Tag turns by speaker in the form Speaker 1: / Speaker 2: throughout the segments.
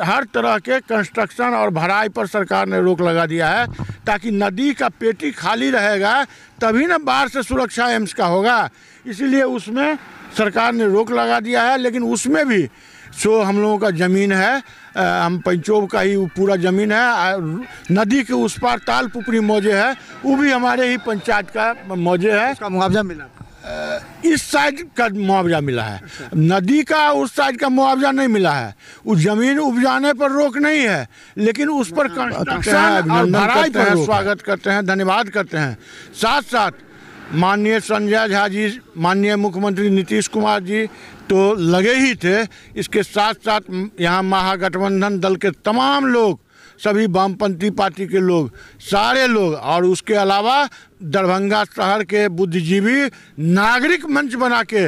Speaker 1: हर तरह के कंस्ट्रक्शन और भराई पर सरकार ने रोक लगा दिया है, ताकि नदी का पेटी खाली रहेगा तभी ना बाढ़ से सुरक्षा एम्स का होगा। इसीलिए उसमें सरकार ने रोक लगा दिया है। लेकिन उसमें भी सो हम लोगों का ज़मीन है, हम पंचोब का ही पूरा ज़मीन है। नदी के उस पार ताल पुपरी मौजे है, वो भी हमारे ही पंचायत का मौजे है।
Speaker 2: उसका मुआवजा मिला?
Speaker 1: इस साइड का मुआवजा मिला है, नदी का उस साइड का मुआवजा नहीं मिला है। उस जमीन उपजाने पर रोक नहीं है, लेकिन उस पर कंस्ट्रक्शन और भराई पर स्वागत करते हैं, धन्यवाद करते हैं। साथ साथ माननीय संजय झा जी, माननीय मुख्यमंत्री नीतीश कुमार जी तो लगे ही थे। इसके साथ साथ यहाँ महागठबंधन दल के तमाम लोग, सभी वामपंथी पार्टी के लोग, सारे लोग, और उसके अलावा दरभंगा शहर के बुद्धिजीवी नागरिक मंच बना के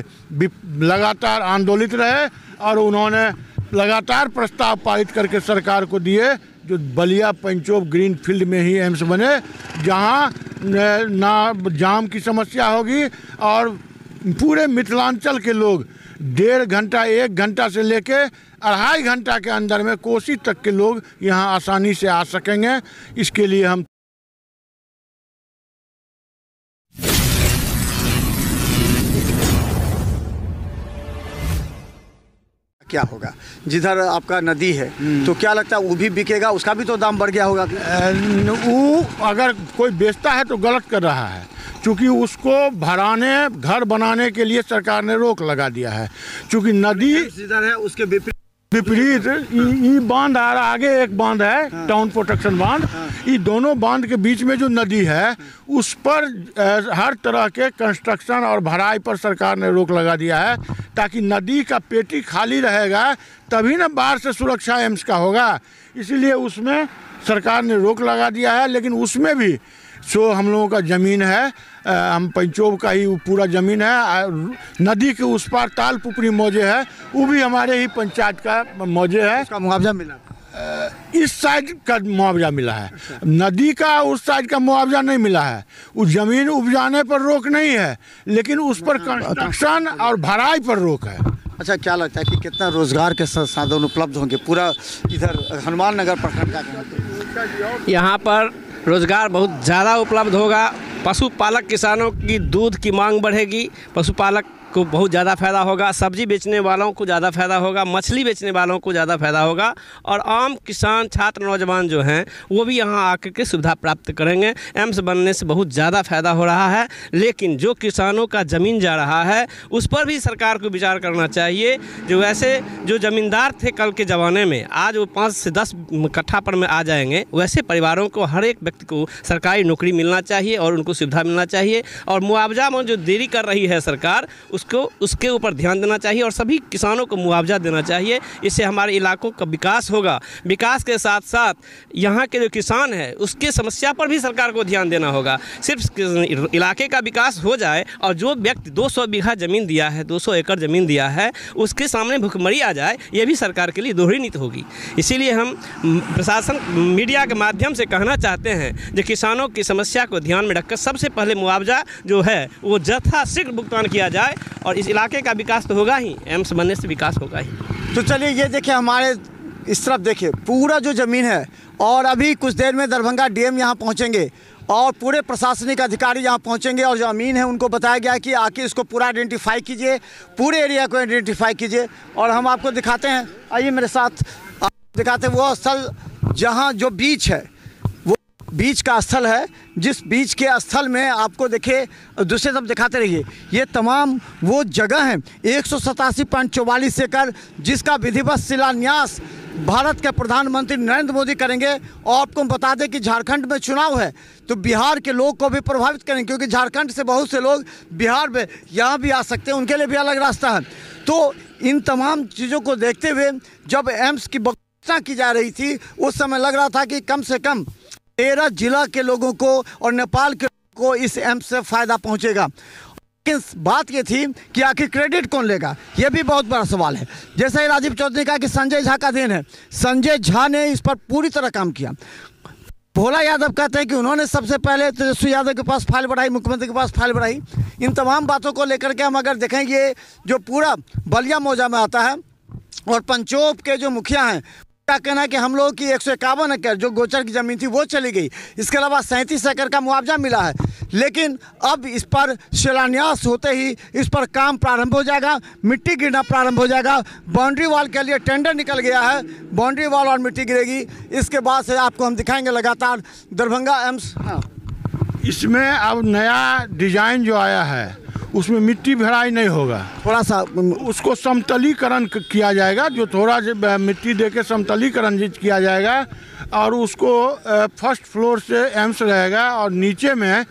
Speaker 1: लगातार आंदोलित रहे और उन्होंने लगातार प्रस्ताव पारित करके सरकार को दिए, जो बलिया पंचोब ग्रीन फील्ड में ही एम्स बने, जहां ना जाम की समस्या होगी और पूरे मिथिलांचल के लोग 1.5 घंटा 1 घंटा से लेके 2.5 घंटा के अंदर में कोसी तक के लोग यहाँ आसानी से आ सकेंगे। इसके लिए हम
Speaker 2: क्या होगा जिधर आपका नदी है, तो क्या लगता है वो भी बिकेगा? उसका भी तो दाम बढ़ गया होगा।
Speaker 1: वो अगर कोई बेचता है तो गलत कर रहा है, क्योंकि उसको भराने घर बनाने के लिए सरकार ने रोक लगा दिया है। क्योंकि नदी
Speaker 2: जिधर है उसके विपरीत
Speaker 1: ये बांध आ रहा, आगे एक बांध है, हाँ। टाउन प्रोटेक्शन बांध, हाँ। ये दोनों बांध के बीच में जो नदी है, उस पर हर तरह के कंस्ट्रक्शन और भराई पर सरकार ने रोक लगा दिया है, ताकि नदी का पेटी खाली रहेगा तभी ना बाढ़ से सुरक्षा एम्स का होगा। इसीलिए उसमें सरकार ने रोक लगा दिया है। लेकिन उसमें भी सो हम लोगों का ज़मीन है, हम पंचोब का ही पूरा ज़मीन है। नदी के उस पार ताल पुपरी मौजे है, वो भी हमारे ही पंचायत का मौजे है।
Speaker 2: उसका मुआवजा मिला?
Speaker 1: इस साइड का मुआवजा मिला है, नदी का उस साइड का मुआवजा नहीं मिला है। उस जमीन उपजाने पर रोक नहीं है, लेकिन उस पर कंस्ट्रक्शन और भराई पर रोक है।
Speaker 2: अच्छा, क्या लगता है कि कितना रोजगार के साधन उपलब्ध होंगे पूरा इधर हनुमान नगर प्रखंड का?
Speaker 3: यहाँ पर रोज़गार बहुत ज़्यादा उपलब्ध होगा। पशुपालक किसानों की दूध की मांग बढ़ेगी, पशुपालक को बहुत ज़्यादा फ़ायदा होगा, सब्जी बेचने वालों को ज़्यादा फ़ायदा होगा, मछली बेचने वालों को ज़्यादा फ़ायदा होगा, और आम किसान छात्र नौजवान जो हैं वो भी यहाँ आकर के सुविधा प्राप्त करेंगे। एम्स बनने से बहुत ज़्यादा फ़ायदा हो रहा है। लेकिन जो किसानों का ज़मीन जा रहा है उस पर भी सरकार को विचार करना चाहिए। जो वैसे जो ज़मींदार थे कल के ज़माने में, आज वो 5 से 10 कट्ठा पर में आ जाएंगे। वैसे परिवारों को, हर एक व्यक्ति को सरकारी नौकरी मिलना चाहिए और उनको सुविधा मिलना चाहिए। और मुआवजा में जो देरी कर रही है सरकार, उसके ऊपर ध्यान देना चाहिए और सभी किसानों को मुआवजा देना चाहिए। इससे हमारे इलाकों का विकास होगा। विकास के साथ साथ यहाँ के जो किसान है उसके समस्या पर भी सरकार को ध्यान देना होगा। सिर्फ इलाके का विकास हो जाए और जो व्यक्ति 200 बीघा ज़मीन दिया है, 200 एकड़ ज़मीन दिया है, उसके सामने भुखमरी आ जाए, ये भी सरकार के लिए दोहरी नीति होगी। इसीलिए हम प्रशासन, मीडिया के माध्यम से कहना चाहते हैं जो किसानों की समस्या को ध्यान में रखकर सबसे पहले मुआवजा जो है वो यथाशीघ्र भुगतान किया जाए, और इस इलाके का विकास तो होगा ही, एम्स बनने से विकास होगा ही।
Speaker 2: तो चलिए ये देखिए, हमारे इस तरफ देखिए पूरा जो ज़मीन है, और अभी कुछ देर में दरभंगा डीएम यहाँ पहुँचेंगे और पूरे प्रशासनिक अधिकारी यहाँ पहुँचेंगे, और जो अमीन है उनको बताया गया है कि आके इसको पूरा आइडेंटिफाई कीजिए, पूरे एरिया को आइडेंटिफाई कीजिए। और हम आपको दिखाते हैं, आइए मेरे साथ, दिखाते हैं वो स्थल जहाँ जो बीच है, बीच का स्थल है, जिस बीच के स्थल में आपको देखिए, दूसरे तरफ दिखाते रहिए, ये तमाम वो जगह हैं 187.44 एकड़, जिसका विधिवत शिलान्यास भारत के प्रधानमंत्री नरेंद्र मोदी करेंगे। और आपको बता दें कि झारखंड में चुनाव है तो बिहार के लोग को भी प्रभावित करेंगे, क्योंकि झारखंड से बहुत से लोग बिहार में यहाँ भी आ सकते हैं, उनके लिए भी अलग रास्ता है। तो इन तमाम चीज़ों को देखते हुए जब एम्स की घोषणा की जा रही थी, उस समय लग रहा था कि कम से कम 13 जिला के लोगों को और नेपाल के लोगों को इस एम्स से फ़ायदा पहुंचेगा। लेकिन बात ये थी कि आखिर क्रेडिट कौन लेगा, ये भी बहुत बड़ा सवाल है। जैसा ही राजीव चौधरी ने कहा कि संजय झा का देन है, संजय झा ने इस पर पूरी तरह काम किया। भोला यादव कहते हैं कि उन्होंने सबसे पहले तेजस्वी यादव के पास फाइल बढ़ाई, मुख्यमंत्री के पास फाइल बढ़ाई। इन तमाम बातों को लेकर के हम अगर देखें, ये जो पूरा बलिया मौजा में आता है, और पंचोप के जो मुखिया हैं क्या कहना है कि हम लोगों की 151 एकड़ जो गोचर की ज़मीन थी वो चली गई। इसके अलावा 37 एकड़ का मुआवजा मिला है, लेकिन अब इस पर शिलान्यास होते ही इस पर काम प्रारंभ हो जाएगा, मिट्टी गिरना प्रारंभ हो जाएगा। बाउंड्री वॉल के लिए टेंडर निकल गया है, बाउंड्री वॉल और मिट्टी गिरेगी। इसके बाद से आपको हम दिखाएंगे लगातार दरभंगा एम्स। हाँ,
Speaker 1: इसमें अब नया डिजाइन जो आया है उसमें मिट्टी भराई नहीं होगा,
Speaker 2: थोड़ा सा
Speaker 1: उसको समतलीकरण किया जाएगा, जो थोड़ा सा मिट्टी देके समतलीकरण किया जाएगा और उसको फर्स्ट फ्लोर से एम्स रहेगा और नीचे में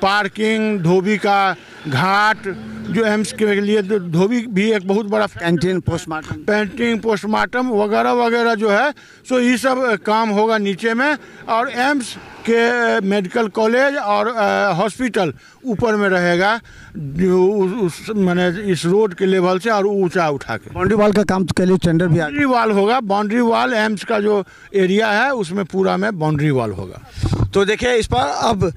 Speaker 1: पार्किंग, धोबी का घाट, जो एम्स के लिए धोबी भी एक बहुत बड़ा
Speaker 2: कैंटीन, पोस्टमार्टम
Speaker 1: वगैरह वगैरह जो है, सो ये सब काम होगा नीचे में। और एम्स के मेडिकल कॉलेज और हॉस्पिटल ऊपर में रहेगा, उस माने इस रोड के लेवल से और ऊंचा उठा के।
Speaker 2: बाउंड्री वॉल का काम के लिए टेंडर भी
Speaker 1: बाउंड्री वॉल होगा, बाउंड्री वॉल एम्स का जो एरिया है उसमें पूरा में बाउंड्री वॉल होगा।
Speaker 2: तो देखिए इस पर अब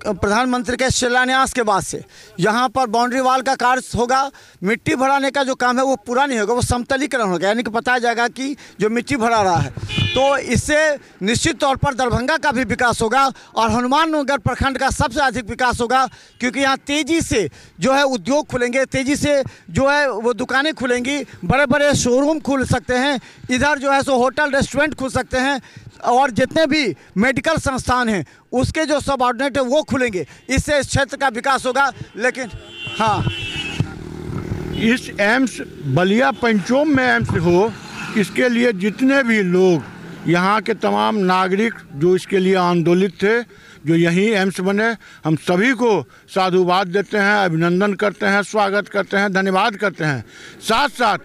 Speaker 2: प्रधानमंत्री के शिलान्यास के बाद से यहाँ पर बाउंड्री वॉल का कार्य होगा। मिट्टी भराने का जो काम है वो पूरा नहीं होगा, वो समतलीकरण होगा, यानी कि बताया जाएगा कि जो मिट्टी भरा रहा है, तो इससे निश्चित तौर पर दरभंगा का भी विकास होगा और हनुमाननगर प्रखंड का सबसे अधिक विकास होगा, क्योंकि यहाँ तेज़ी से जो है उद्योग खुलेंगे, तेज़ी से जो है वो दुकानें खुलेंगी, बड़े बड़े शोरूम खुल सकते हैं, इधर जो है सो होटल रेस्टोरेंट खुल सकते हैं और जितने भी मेडिकल संस्थान हैं उसके जो सबऑर्डिनेट है वो खुलेंगे। इससे इस क्षेत्र का विकास होगा। लेकिन हाँ,
Speaker 1: इस एम्स बलिया पंचोम में एम्स हो, इसके लिए जितने भी लोग यहाँ के तमाम नागरिक जो इसके लिए आंदोलित थे, जो यहीं एम्स बने, हम सभी को साधुवाद देते हैं, अभिनंदन करते हैं, स्वागत करते हैं, धन्यवाद करते हैं। साथ साथ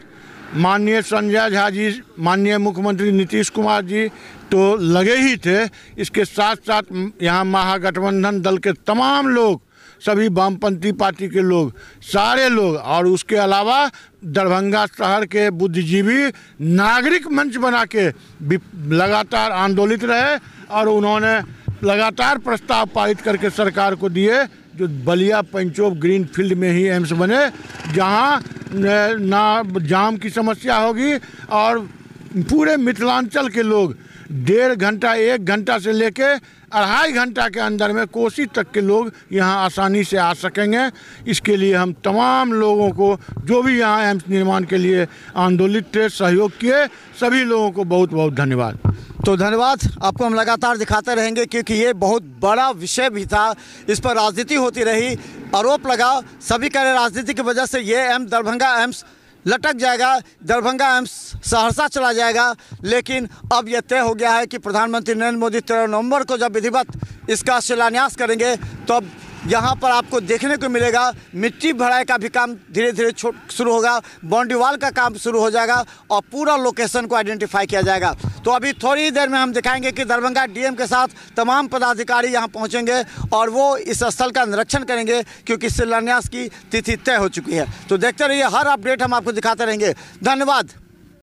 Speaker 1: माननीय संजय झा जी, माननीय मुख्यमंत्री नीतीश कुमार जी तो लगे ही थे, इसके साथ साथ यहाँ महागठबंधन दल के तमाम लोग, सभी वामपंथी पार्टी के लोग, सारे लोग, और उसके अलावा दरभंगा शहर के बुद्धिजीवी नागरिक मंच बना के लगातार आंदोलित रहे और उन्होंने लगातार प्रस्ताव पारित करके सरकार को दिए, जो बलिया पंचोप ग्रीन फील्ड में ही एम्स बने, जहाँ ना जाम की समस्या होगी और पूरे मिथिलांचल के लोग 1.5 घंटा 1 घंटा से लेके 2.5 घंटा के अंदर में कोसी तक के लोग यहाँ आसानी से आ सकेंगे। इसके लिए हम तमाम लोगों को, जो भी यहाँ एम्स निर्माण के लिए आंदोलित थे, सहयोग किए, सभी लोगों को बहुत बहुत धन्यवाद।
Speaker 2: तो धन्यवाद, आपको हम लगातार दिखाते रहेंगे क्योंकि ये बहुत बड़ा विषय भी था, इस पर राजनीति होती रही, आरोप लगा, सभी कह रहे राजनीति की वजह से ये एम्स दरभंगा एम्स लटक जाएगा, दरभंगा एम्स सहरसा चला जाएगा। लेकिन अब यह तय हो गया है कि प्रधानमंत्री नरेंद्र मोदी 13 नवंबर को जब विधिवत इसका शिलान्यास करेंगे तो अब यहाँ पर आपको देखने को मिलेगा मिट्टी भराई का भी काम धीरे धीरे शुरू होगा, बाउंड्री वॉल का काम शुरू हो जाएगा और पूरा लोकेशन को आइडेंटिफाई किया जाएगा। तो अभी थोड़ी देर में हम दिखाएंगे कि दरभंगा डीएम के साथ तमाम पदाधिकारी यहाँ पहुँचेंगे और वो इस स्थल का निरीक्षण करेंगे, क्योंकि शिलान्यास की तिथि तय हो चुकी है। तो देखते रहिए, हर अपडेट हम आपको दिखाते रहेंगे। धन्यवाद।